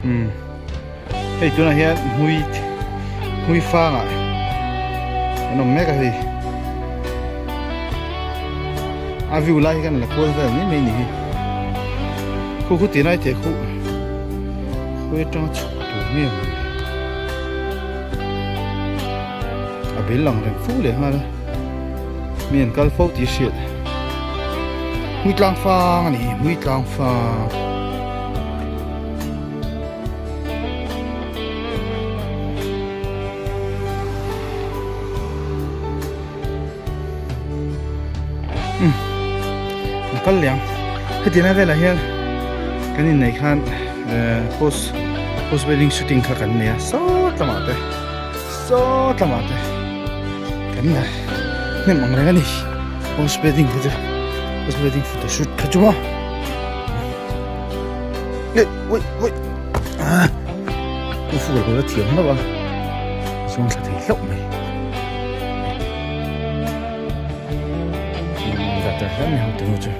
Hey chỗ này hiện Hmuifang à, nó mẹ cái gì, view lại cái này là cô về mấy mấy nhỉ, khu tiền này thì khu trong chỗ tủ miệng, bên lòng thành phốเลยha, miền Cal phố tí xịt, Hmuifang này, Hmuifang. Cái liang cái tiền này về là hiện cái này khan post wedding shooting khác cái này sốt lắm à cái này nên mang ra cái này post wedding photo shoot cái chú mà ui cái phụ của nó thiểu lắm à chúng ta thấy lộng này rất là nhiều thứ